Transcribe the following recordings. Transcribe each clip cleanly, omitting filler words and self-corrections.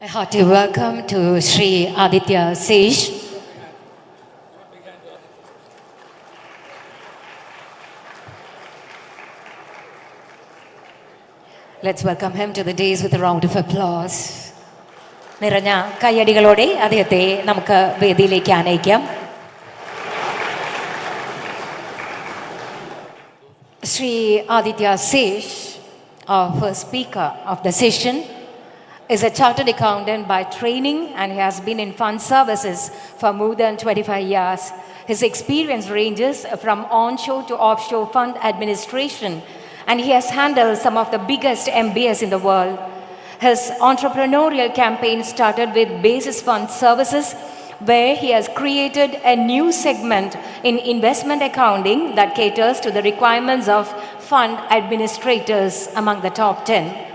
A hearty welcome to Sri Aditya Sej. Let's welcome him to the dais with a round of applause. നിറഞ്ഞ കയ്യടികളോടെ അദ്ദേഹത്തെ നമുക്ക് വേദിയിലേക്ക് ആനയിക്കാം. Sri Aditya Sej, our first speaker of the session, is a chartered accountant by training and he has been in fund services for more than 25 years. His experience ranges from onshore to offshore fund administration and he has handled some of the biggest MBS in the world. His entrepreneurial campaign started with Basis Fund Services, where he has created a new segment in investment accounting that caters to the requirements of fund administrators among the top 10.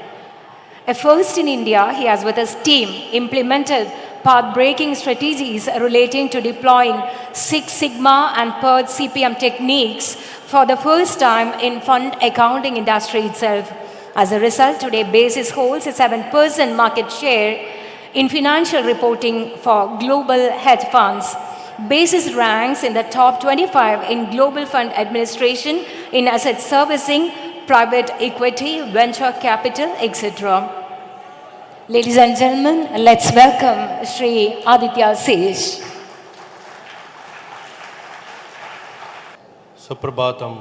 A first in India, he has with his team implemented path-breaking strategies relating to deploying Six Sigma and PERT CPM techniques for the first time in fund accounting industry itself. As a result, today Basis holds a 7% market share in financial reporting for global hedge funds. Basis ranks in the top 25 in global fund administration, in asset servicing, private equity, venture capital, etc. Ladies and gentlemen, let's welcome Sri Aditya Sej. Suprabhatam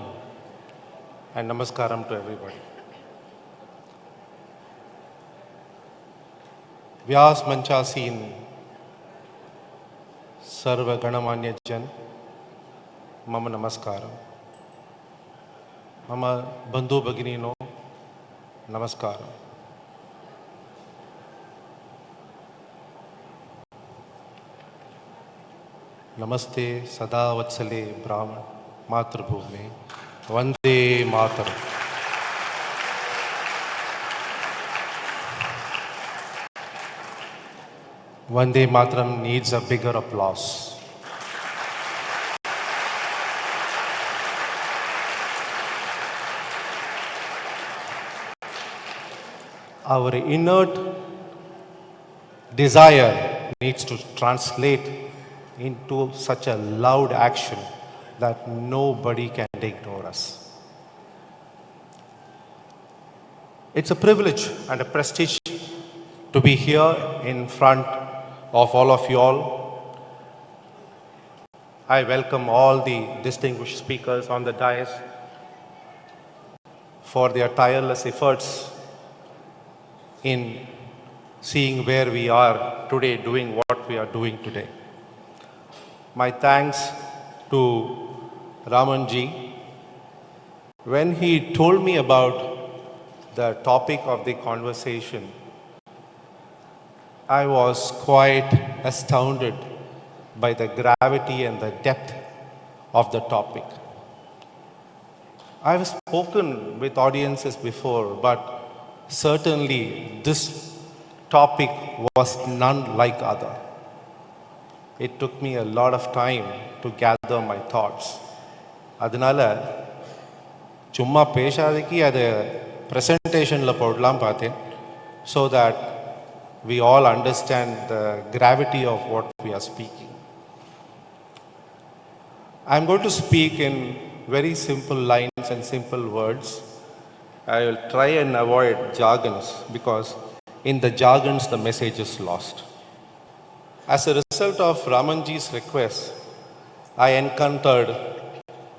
and Namaskaram to everybody. व्यास मंचासीन सर्व गणमान्य जन मम नमस्कार मम बंधु भगिनीनो नमस्कार नमस्ते सदा वत्सले ब्राह्मण मातृभूमि Vande Mataram. Vande Mataram needs a bigger applause. Our inert desire needs to translate into such a loud action that nobody can ignore us. It's a privilege and a prestige to be here in front of all of you all. I welcome all the distinguished speakers on the dais for their tireless efforts in seeing where we are today, doing what we are doing today. My thanks to Ramanji. When he told me about the topic of the conversation, I was quite astounded by the gravity and the depth of the topic. I have spoken with audiences before, but certainly this topic was none like other. It took me a lot of time to gather my thoughts. அதனால சும்மா பேசாதக்கு அது presentationல போடலாம் பார்த்தேன், so that we all understand the gravity of what we are speaking. I'm going to speak in very simple lines and simple words. I will try and avoid jargons because in the jargons the message is lost. As a result of Ramanji's request, I encountered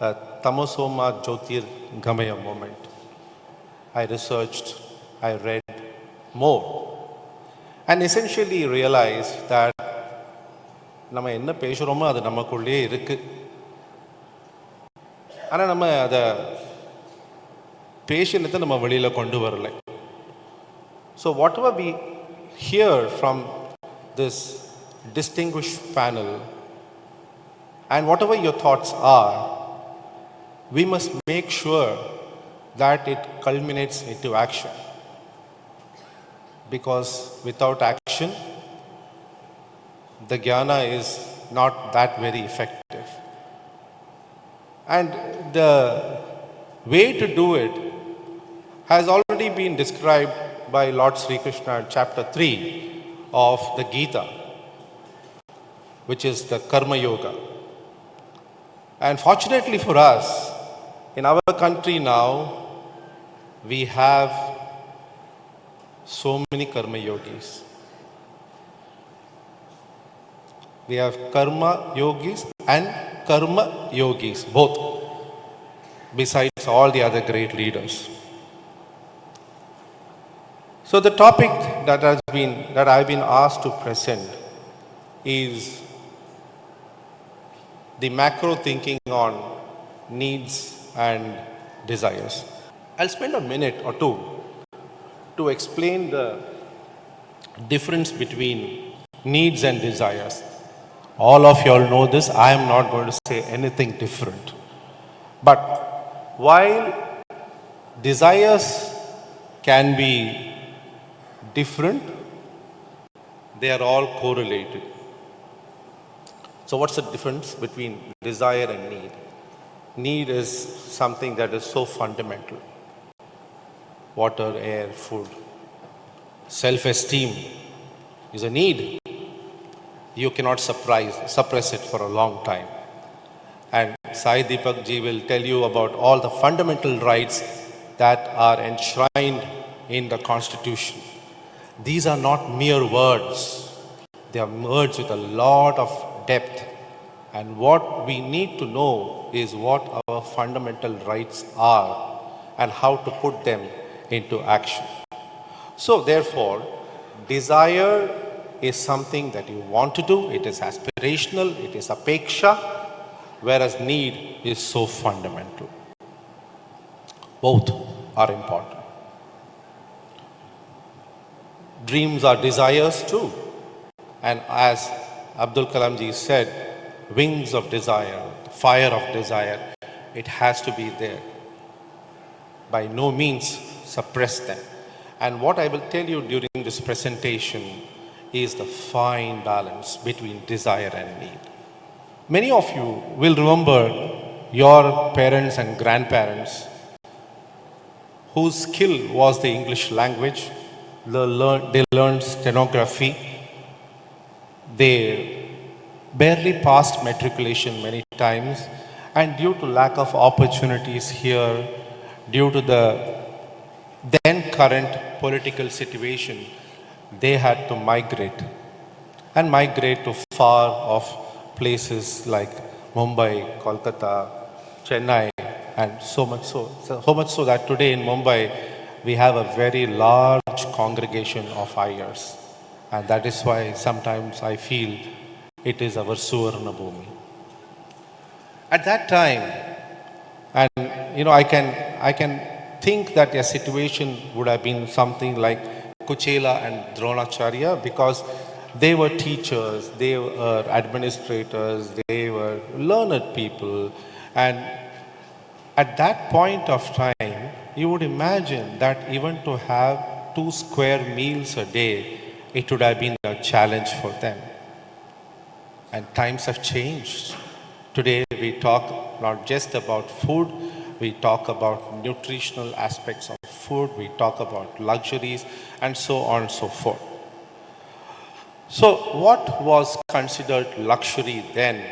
a Tamasoma Jyotir Gamaya moment. I researched, I read more, and essentially realized that நம்ம என்ன பேசுகிறோமோ அது நமக்குள்ளே இருக்கு. ஆனால் நம்ம அதை பேசினத்தை நம்ம வெளியில் கொண்டு வரலை. So whatever we hear from this distinguished panel and whatever your thoughts are, we must make sure that it culminates into action. Because without action, the jnana is not that very effective. And the way to do it has already been described by Lord Sri Krishna in chapter 3 of the Gita, which is the Karma Yoga. And fortunately for us, in our country now, we have so many Karma Yogis. We have Karma Yogis and Karma Yogis, both, besides all the other great leaders. So the topic that I've been asked to present is the macro thinking on needs and desires. I'll spend a minute or two to explain the difference between needs and desires. All of you all know this. I am not going to say anything different. But while desires can be different, they are all correlated. So what's the difference between desire and need? Need is something that is so fundamental. Water, air, food. Self-esteem is a need. You cannot suppress it for a long time. And Sai Deepak ji will tell you about all the fundamental rights that are enshrined in the Constitution. These are not mere words. They are words with a lot of depth. And what we need to know is what our fundamental rights are and how to put them into action. So therefore, desire is something that you want to do. It is aspirational, it is apeksha, whereas need is so fundamental. Both are important. Dreams are desires too. And as Abdul Kalam ji said, wings of desire, fire of desire, it has to be there. By no means suppress them. And what I will tell you during this presentation is the fine balance between desire and need. Many of you will remember your parents and grandparents whose skill was the English language. They learned stenography. They barely passed matriculation many times, and due to lack of opportunities here, due to the then current political situation, they had to migrate to far off places like Mumbai, Kolkata, Chennai, and so much so that today in Mumbai we have a very large congregation of Iyers, and that is why sometimes I feel it is our Suvarna Bhumi. At that time, and I can think that a situation would have been something like Kuchela and Dronacharya, because they were teachers, they were administrators, they were learned people, and at that point of time, you would imagine that even to have 2 square meals a day, it would have been a challenge for them. And times have changed. Today we talk not just about food, we talk about nutritional aspects of food, we talk about luxuries, and so on and so forth. So what was considered luxury then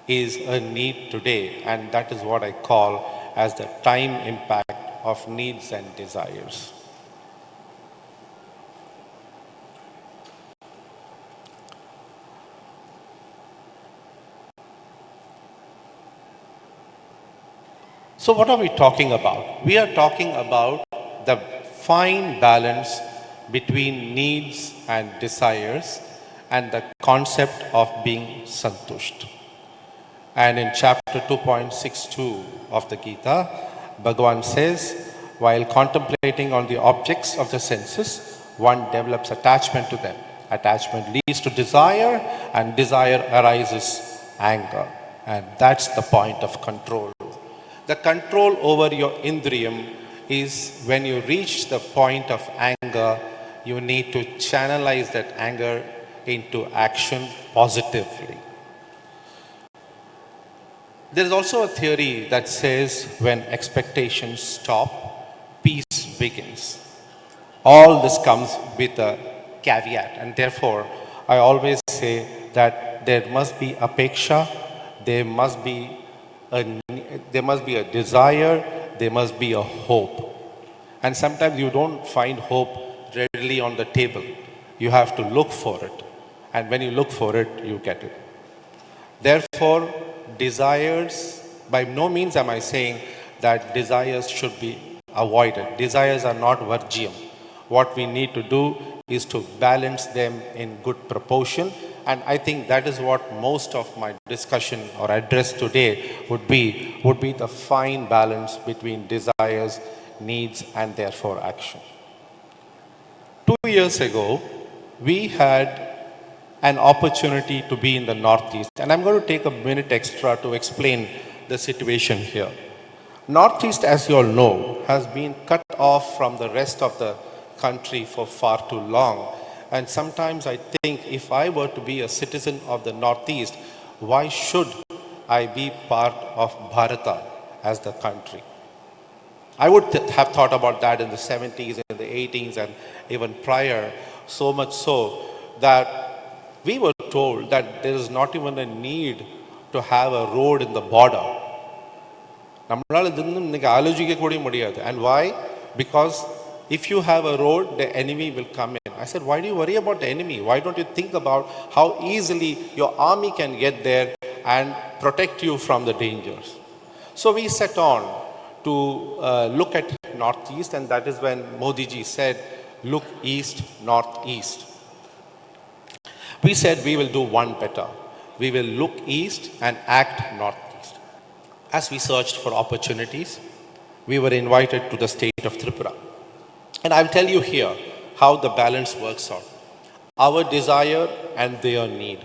is a need today, and that is what I call as the time impact of needs and desires. So what are we talking about? We are talking about the fine balance between needs and desires and the concept of being santusht. And in chapter 2.62 of the Gita, Bhagavan says, while contemplating on the objects of the senses, one develops attachment to them. Attachment leads to desire, and desire arises anger. And that's the point of control. The control over your indriyam is when you reach the point of anger, you need to channelize that anger into action positively. There is also a theory that says when expectations stop, peace begins. All this comes with a caveat. And therefore, I always say that there must be apeksha, there must be a desire, there must be a hope. And sometimes you don't find hope readily on the table. You have to look for it. And when you look for it, you get it. Therefore, desires, by no means am I saying that desires should be avoided. Desires are not varjyam. What we need to do is to balance them in good proportion. And I think that is what most of my discussion or address today would be the fine balance between desires, needs, and therefore action. 2 years ago, we had an opportunity to be in the Northeast. And I'm going to take a minute extra to explain the situation here. Northeast, as you all know, has been cut off from the rest of the country for far too long. And sometimes I think if I were to be a citizen of the Northeast, why should I be part of Bharata as the country? I would have thought about that in the 70s, in the 80s, and even prior, so much so that we were told that there is not even a need to have a road in the border. And why? Because if you have a road, the enemy will come in. I said, why do you worry about the enemy? Why don't you think about how easily your army can get there and protect you from the dangers? So we set on to look at Northeast, and that is when Modi ji said, look east, Northeast. We said we will do one better. We will look east and act Northeast. As we searched for opportunities, we were invited to the state of Tripura. And I'll tell you here how the balance works out. Our desire and their need.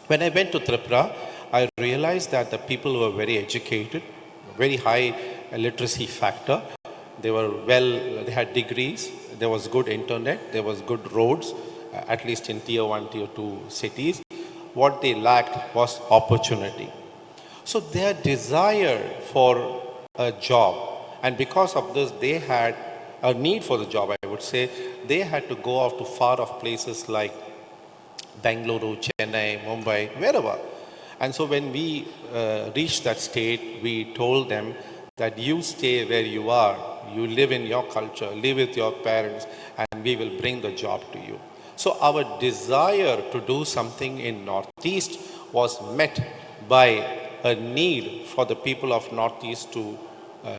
When I went to Tripura, I realized that the people were very educated, very high literacy factor. They had degrees, there was good internet, there was good roads, at least in tier 1, tier 2 cities. What they lacked was opportunity. So their desire for a job, and because of this, they had a need for the job, I would say, they had to go off to far off places like Bangalore, Chennai, Mumbai, wherever. And so when we reached that state, we told them that you stay where you are, you live in your culture, live with your parents, and we will bring the job to you. So our desire to do something in Northeast was met by a need for the people of Northeast to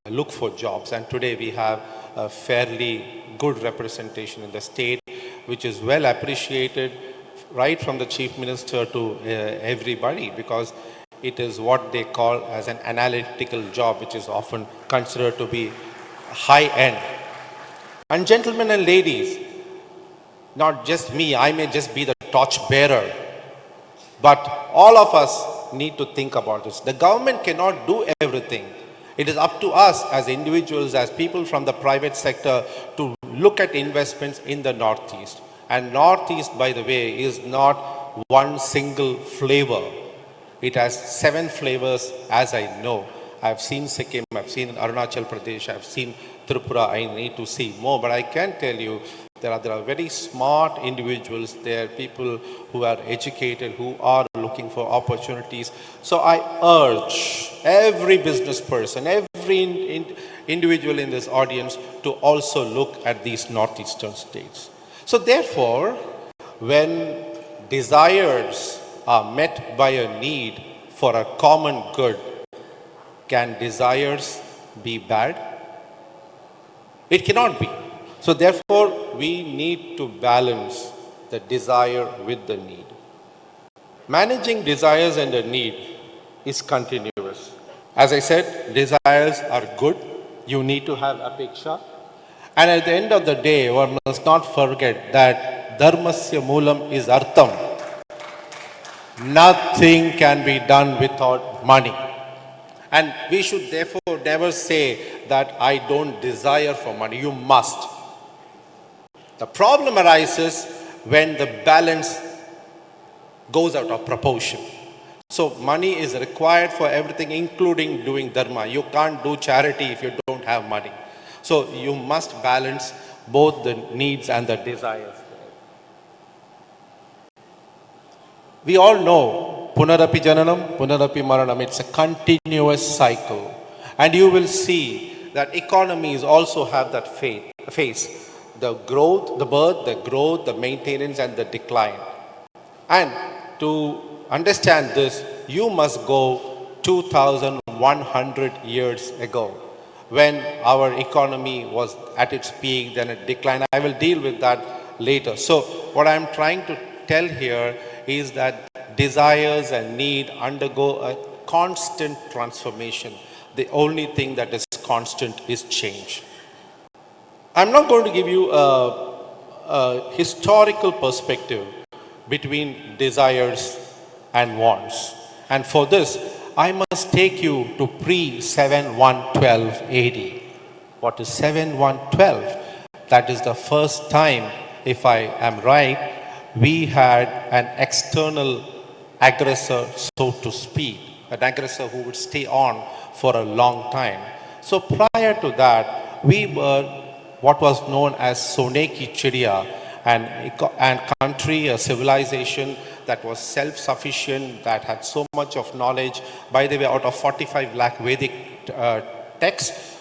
look for jobs. And today we have a fairly good representation in the state, which is well appreciated right from the Chief Minister to everybody, because it is what they call as an analytical job, which is often considered to be high-end. And gentlemen and ladies, not just me, I may just be the torch bearer, but all of us need to think about this. The government cannot do everything. It is up to us as individuals, as people from the private sector, to look at investments in the Northeast. And Northeast, by the way, is not one single flavor. It has 7 flavors, as I know. I've seen Sikkim, I've seen Arunachal Pradesh, I've seen Tripura. I need to see more, but I can tell you there are very smart individuals there, people who are educated, who are looking for opportunities. So I urge every business person, every individual in this audience to also look at these northeastern states. So therefore, when desires are met by a need for a common good, can desires be bad? It cannot be. So therefore, we need to balance the desire with the need. Managing desires and the need is continuous. As I said, desires are good. You need to have apeksha. And at the end of the day, one must not forget that dharmasya moolam is artham. Nothing can be done without money. And we should therefore never say that I don't desire for money. You must. The problem arises when the balance goes out of proportion. So money is required for everything, including doing dharma. You can't do charity if you don't have money. So you must balance both the needs and the desires. We all know Punarapi Jananam, Punarapi Maranam. It's a continuous cycle. And you will see that economies also have that phase. The growth, the birth, the growth, the maintenance and the decline. And to understand this, you must go 2100 years ago when our economy was at its peak, then it declined. I will deal with that later. So what I'm trying to tell here is that desires and need undergo a constant transformation. The only thing that is constant is change. I'm not going to give you a historical perspective between desires and wants. And for this, I must take you to pre-7112 AD. What is 7112? That is the first time, if I am right, we had an external aggressor, so to speak, an aggressor who would stay on for a long time. So prior to that, we were what was known as Soneki Chidiya, and country, a civilization that was self-sufficient, that had so much of knowledge. By the way, out of 45 lakh Vedic texts,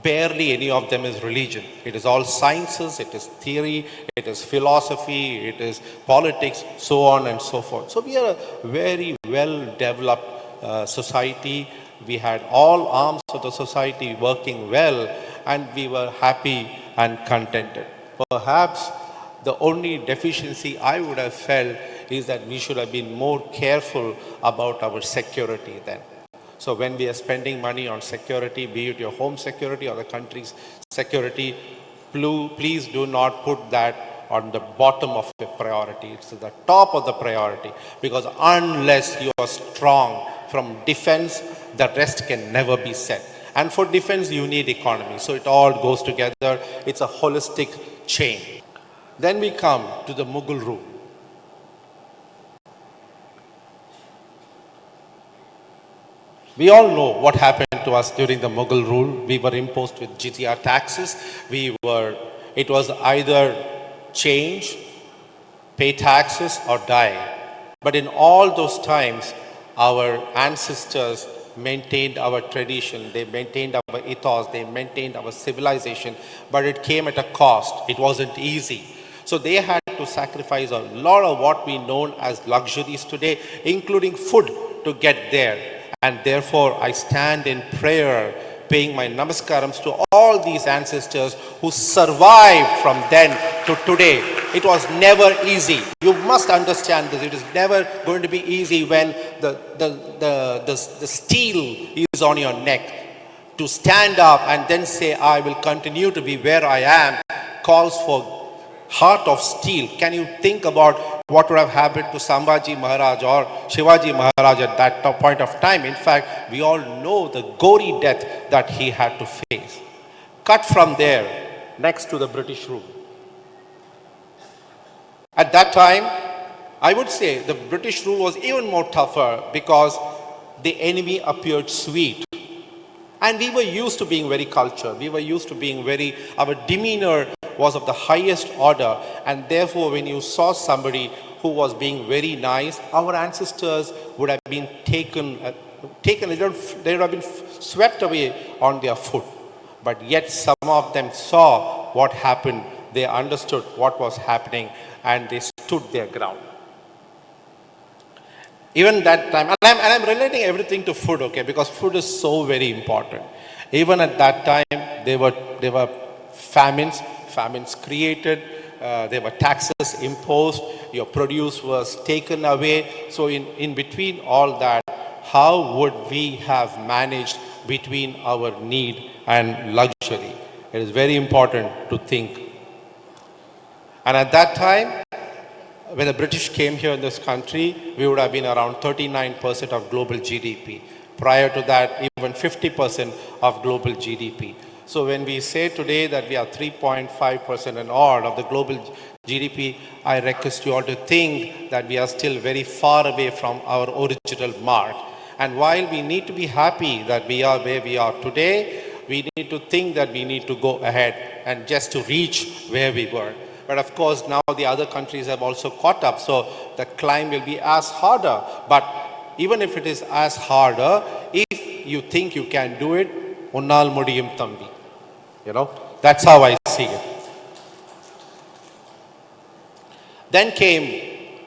barely any of them is religion. It is all sciences, it is theory, it is philosophy, it is politics, so on and so forth. So we are a very well-developed society. We had all arms of the society working well, and we were happy and contented. Perhaps the only deficiency I would have felt is that we should have been more careful about our security then. So when we are spending money on security, be it your home security or the country's security, please do not put that on the bottom of the priority. It's at the top of the priority, because unless you are strong from defense, the rest can never be set. And for defense, you need economy. So it all goes together. It's a holistic chain. Then we come to the Mughal rule. We all know what happened to us during the Mughal rule. We were imposed with jizya taxes. It was either change, pay taxes or die. But in all those times, our ancestors maintained our tradition, they maintained our ethos, they maintained our civilization, but it came at a cost. It wasn't easy. So they had to sacrifice a lot of what we know as luxuries today, including food, to get there. And therefore, I stand in prayer, paying my namaskarams to all these ancestors who survived from then to today. It was never easy. You must understand this. It is never going to be easy when the steel is on your neck. To stand up and then say, I will continue to be where I am, calls for heart of steel. Can you think about what would have happened to Sambhaji Maharaj or Shivaji Maharaj at that point of time? In fact, we all know the gory death that he had to face. Cut from there, next to the British rule. At that time, I would say the British rule was even more tougher, because the enemy appeared sweet. And we were used to being very cultured. We were used to being our demeanor was of the highest order. And therefore, when you saw somebody who was being very nice, our ancestors would have been they would have been swept away on their foot. But yet some of them saw what happened. They understood what was happening, and they stood their ground. Even that time, and I'm relating everything to food, okay, because food is so very important. Even at that time, there were famines created, there were taxes imposed, your produce was taken away. So in between all that, how would we have managed between our need and luxury? It is very important to think. And at that time, when the British came here in this country, we would have been around 39% of global GDP. Prior to that, even 50% of global GDP. So when we say today that we are 3.5% and odd of the global GDP, I request you all to think that we are still very far away from our original mark. And while we need to be happy that we are where we are today, we need to think that we need to go ahead and just to reach where we were. But of course, now the other countries have also caught up. So the climb will be as harder. But even if it is as harder, if you think you can do it, unnal mudiyum thambi. That's how I see it. Then came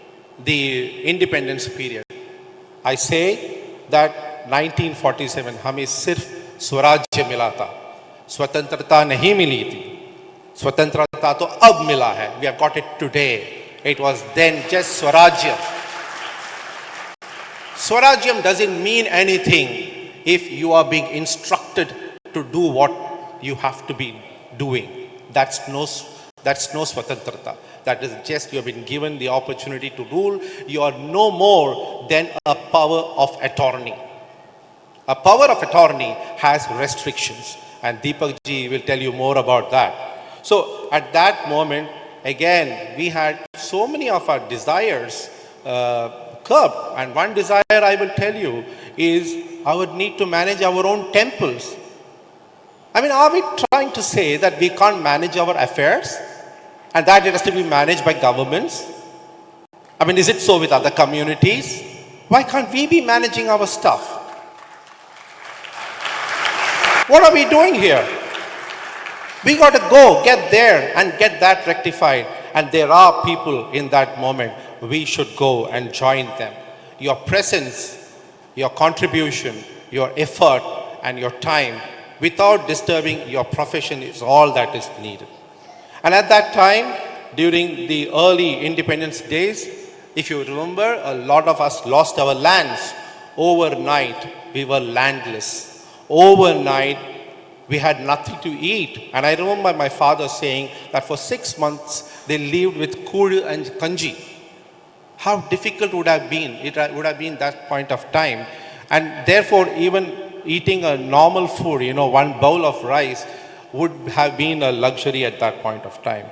the independence period. I say that 1947 हमें सिर्फ स्वराज्य मिला था, स्वतंत्रता नहीं मिली थी. स्वतंत्रता तो अब मिला है. We have got it today. It was then just Swarajya. Swarajyam doesn't mean anything if you are being instructed to do what you have to be doing. That's no Swatantrata. That is just you have been given the opportunity to rule. You are no more than a power of attorney. A power of attorney has restrictions, and Deepak ji will tell you more about that. So at that moment, again, we had so many of our desires curbed. And one desire I will tell you is our need to manage our own temples. I mean, are we trying to say that we can't manage our affairs and that it has to be managed by governments? I mean, is it so with other communities? Why can't we be managing our stuff? What are we doing here? We got to go, get there and get that rectified. And there are people in that moment. We should go and join them. Your presence, your contribution, your effort and your time without disturbing your profession is all that is needed. And at that time, during the early independence days, if you remember, a lot of us lost our lands. Overnight, we were landless. Overnight, we had nothing to eat. And I remember my father saying that for 6 months, they lived with kuru and kanji. How difficult would have been? It would have been that point of time. And therefore, even eating a normal food, one bowl of rice would have been a luxury at that point of time.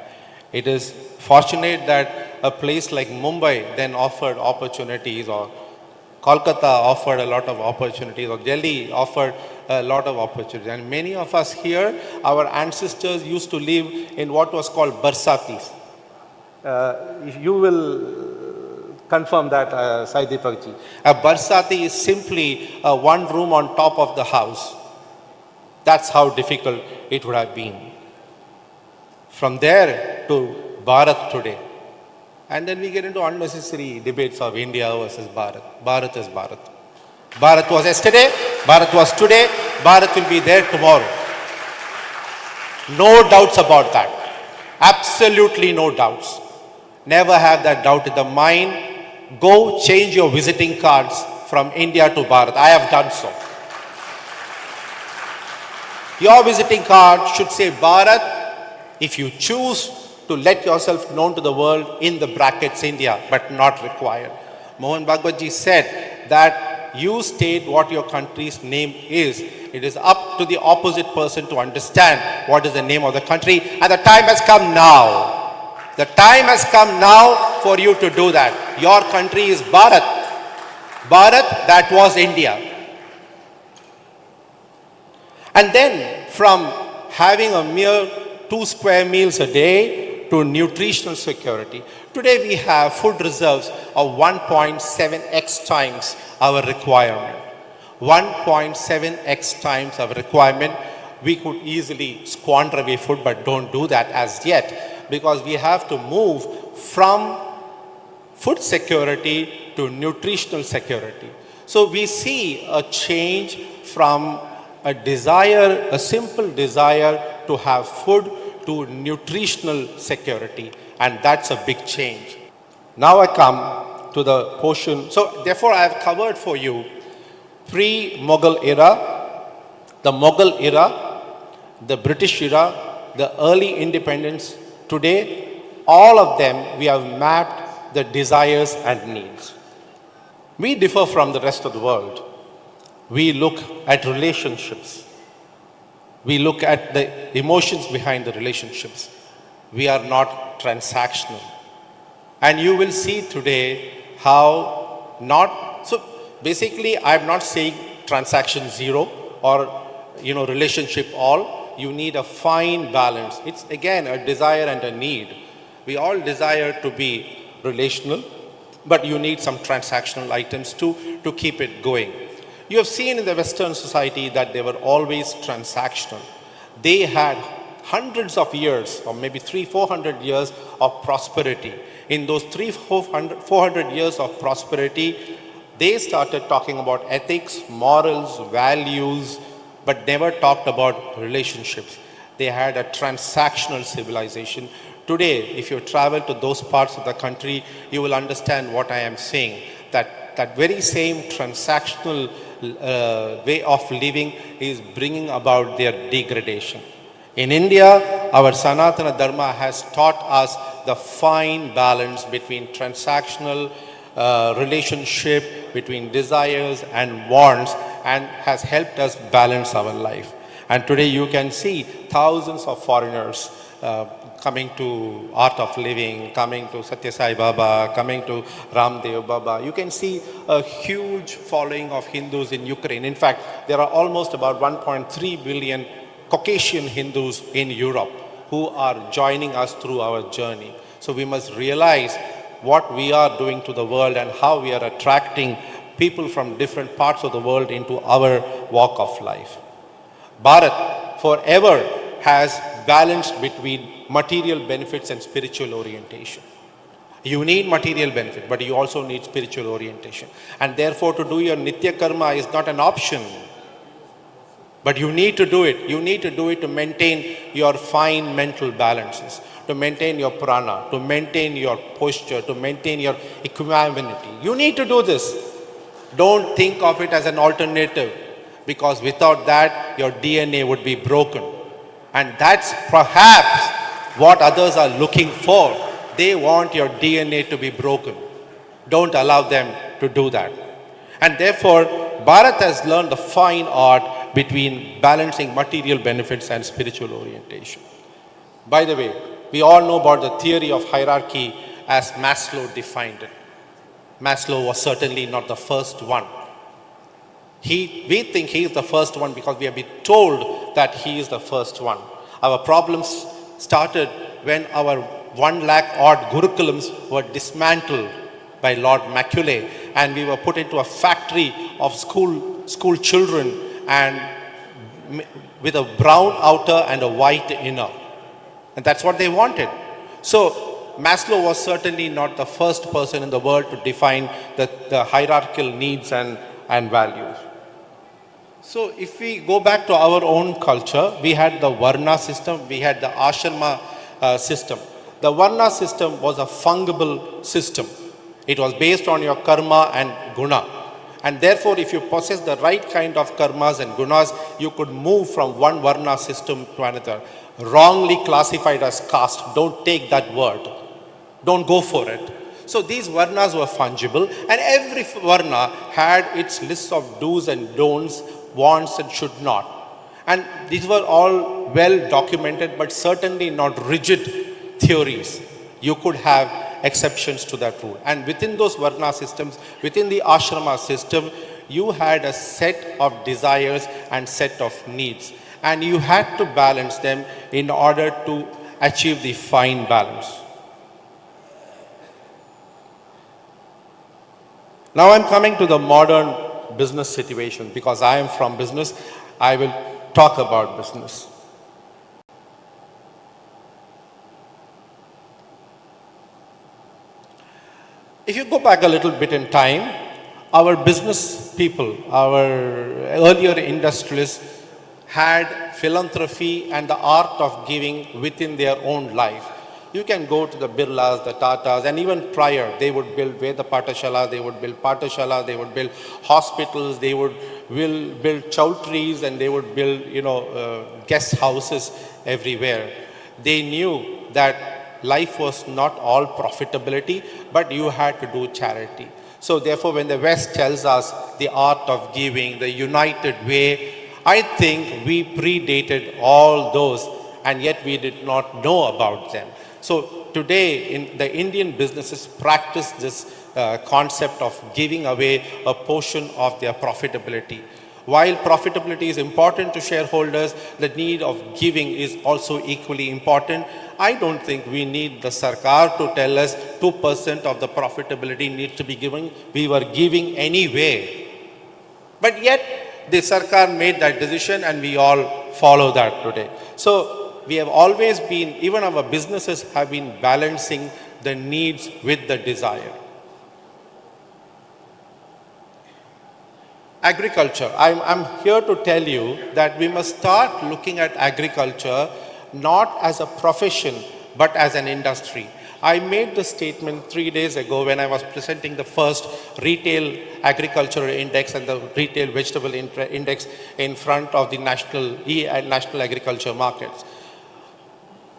It is fortunate that a place like Mumbai then offered opportunities, or Kolkata offered a lot of opportunities, or Delhi offered a lot of opportunities. And many of us here, our ancestors used to live in what was called barsatis. You will confirm that, Sai Deepak ji. A barsati is simply one room on top of the house. That's how difficult it would have been. From there to Bharat today. And then we get into unnecessary debates of India versus Bharat. Bharat is Bharat. Bharat was yesterday, Bharat was today, Bharat will be there tomorrow. No doubts about that. Absolutely no doubts. Never have that doubt in the mind. Go change your visiting cards from India to Bharat. I have done so. Your visiting card should say Bharat if you choose to let yourself known to the world in the brackets India, but not required. Mohan Bhagwat ji said that you state what your country's name is. It is up to the opposite person to understand what is the name of the country, and the time has come now. The time has come now for you to do that. Your country is Bharat. Bharat, that was India. And then from having a mere 2 square meals a day to nutritional security. Today we have food reserves of 1.7x times our requirement. 1.7x times our requirement. We could easily squander away food, but don't do that as yet, because we have to move from food security to nutritional security. So we see a change from a desire, a simple desire to have food, to nutritional security, and that's a big change. Now I come to the portion. So therefore I have covered for you pre-Mughal era, the Mughal era, the British era, the early independence. Today, all of them we have mapped the desires and needs. We differ from the rest of the world. We look at relationships. We look at the emotions behind the relationships. We are not transactional. And you will see today how not, so basically I'm not saying transaction zero or relationship all. You need a fine balance. It's again a desire and a need. We all desire to be relational, but you need some transactional items to keep it going. You have seen in the Western society that they were always transactional. They had hundreds of years, or maybe 400 years of prosperity. In those 400 years of prosperity, they started talking about ethics, morals, values, but never talked about relationships. They had a transactional civilization. Today, if you travel to those parts of the country, you will understand what I am saying. That very same transactional way of living is bringing about their degradation. In India, our Sanatana Dharma has taught us the fine balance between transactional relationship, between desires and wants, and has helped us balance our life. And today you can see thousands of foreigners coming to Art of Living, coming to Satya Sai Baba, coming to Ramdev Baba. You can see a huge following of Hindus in Ukraine. In fact, there are almost about 1.3 billion Caucasian Hindus in Europe who are joining us through our journey. So we must realize what we are doing to the world and how we are attracting people from different parts of the world into our walk of life. Bharat forever has balanced between material benefits and spiritual orientation. You need material benefit, but you also need spiritual orientation. And therefore, to do your Nitya Karma is not an option. But you need to do it. You need to do it to maintain your fine mental balances, to maintain your prana, to maintain your posture, to maintain your equanimity. You need to do this. Don't think of it as an alternative, because without that, your DNA would be broken. And that's perhaps what others are looking for. They want your DNA to be broken. Don't allow them to do that. And therefore, Bharat has learned the fine art between balancing material benefits and spiritual orientation. By the way, we all know about the theory of hierarchy as Maslow defined it. Maslow was certainly not the first one. We think he is the first one because we have been told that he is the first one. Our problems started when our 1 lakh odd Gurukulams were dismantled by Lord Macaulay, and we were put into a factory of school children and with a brown outer and a white inner. And that's what they wanted. So Maslow was certainly not the first person in the world to define the hierarchical needs and values. So if we go back to our own culture, we had the Varna system, we had the Ashrama system. The Varna system was a fungible system. It was based on your karma and guna. And therefore, if you possess the right kind of karmas and gunas, you could move from one Varna system to another. Wrongly classified as caste, don't take that word. Don't go for it. So these Varnas were fungible, and every Varna had its list of do's and don'ts, wants and should not. And these were all well documented, but certainly not rigid theories. You could have exceptions to that rule. And within those Varna systems, within the Ashrama system, you had a set of desires and set of needs. And you had to balance them in order to achieve the fine balance. Now I'm coming to the modern business situation. Because I am from business, I will talk about business. If you go back a little bit in time, our business people, our earlier industrialists had philanthropy and the art of giving within their own life. You can go to the Birlas, the Tatas, and even prior, they would build Veda Patashalas, they would build Patashalas, they would build hospitals, they would build chowtries, and they would build, guest houses everywhere. They knew that life was not all profitability, but you had to do charity. So therefore, when the West tells us the art of giving, the united way, I think we predated all those, and yet we did not know about them. So today, the Indian businesses practice this concept of giving away a portion of their profitability. While profitability is important to shareholders, the need of giving is also equally important. I don't think we need the Sarkar to tell us 2% of the profitability needs to be given. We were giving anyway. But yet, the Sarkar made that decision and we all follow that today. So, we have always been, even our businesses have been balancing the needs with the desire. Agriculture. I'm here to tell you that we must start looking at agriculture not as a profession, but as an industry. I made the statement 3 days ago when I was presenting the first retail agricultural index and the retail vegetable index in front of the national agriculture markets.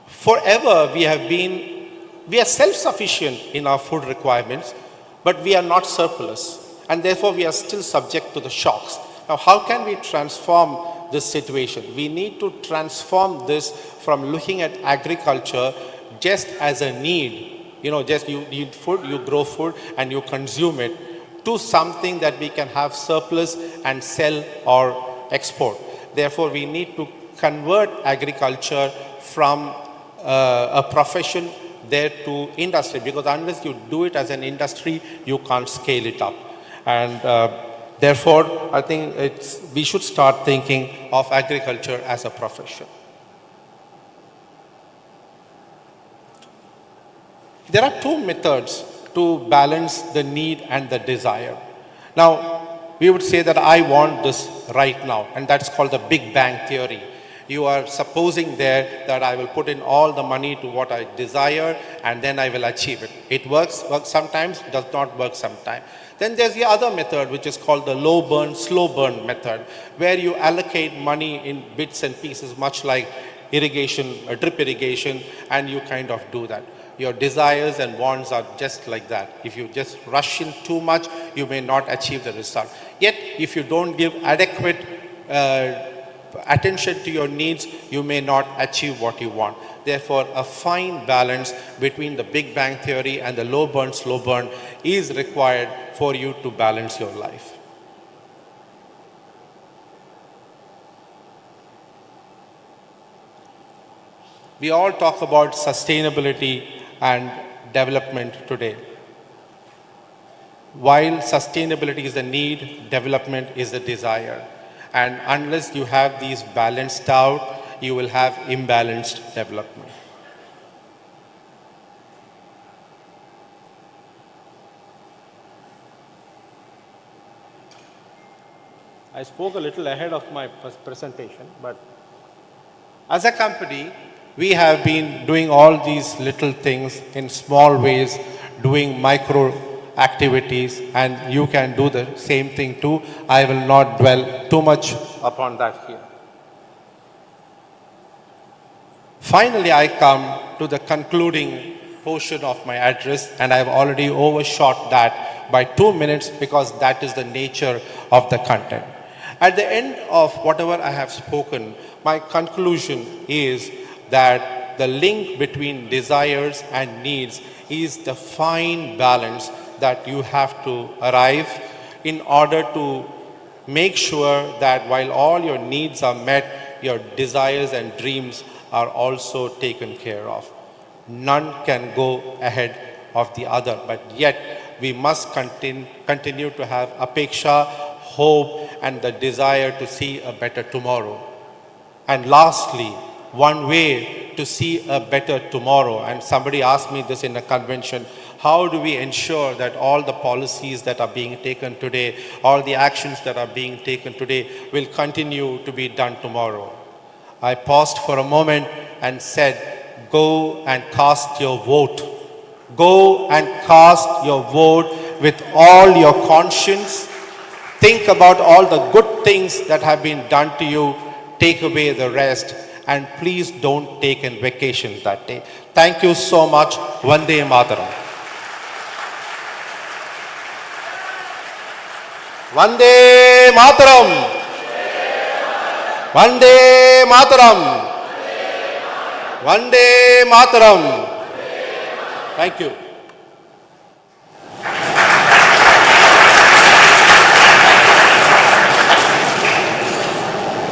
Forever we are self-sufficient in our food requirements, but we are not surplus. And therefore we are still subject to the shocks. Now how can we transform this situation? We need to transform this from looking at agriculture just as a need, just you need food, you grow food and you consume it, to something that we can have surplus and sell or export. Therefore we need to convert agriculture from a profession there to industry, because unless you do it as an industry, you can't scale it up. And therefore, I think we should start thinking of agriculture as a profession. There are two methods to balance the need and the desire. Now, we would say that I want this right now, and that's called the Big Bang Theory. You are supposing there that I will put in all the money to what I desire and then I will achieve it. It works sometimes, does not work sometimes. Then there's the other method, which is called the low burn, slow burn method, where you allocate money in bits and pieces, much like irrigation, drip irrigation, and you kind of do that. Your desires and wants are just like that. If you just rush in too much, you may not achieve the result. Yet, if you don't give adequate attention to your needs, you may not achieve what you want. Therefore, a fine balance between the Big Bang Theory and the low burn, slow burn is required for you to balance your life. We all talk about sustainability and development today. While sustainability is the need, development is the desire. And unless you have these balanced out, you will have imbalanced development. I spoke a little ahead of my first presentation, but as a company, we have been doing all these little things in small ways, doing micro activities, and you can do the same thing too. I will not dwell too much upon that here. Finally, I come to the concluding portion of my address, and I've already overshot that by 2 minutes because that is the nature of the content. At the end of whatever I have spoken, my conclusion is that the link between desires and needs is the fine balance that you have to arrive in order to make sure that while all your needs are met, your desires and dreams are also taken care of. None can go ahead of the other, but yet we must continue to have apeksha, hope, and the desire to see a better tomorrow. And lastly, one way to see a better tomorrow, and somebody asked me this in a convention, how do we ensure that all the policies that are being taken today, all the actions that are being taken today will continue to be done tomorrow? I paused for a moment and said, go and cast your vote. Go and cast your vote with all your conscience. Think about all the good things that have been done to you. Take away the rest. And please don't take a vacation that day. Thank you so much. Vande Mataram. Vande Mataram. Vande Mataram. Vande Mataram. Thank you.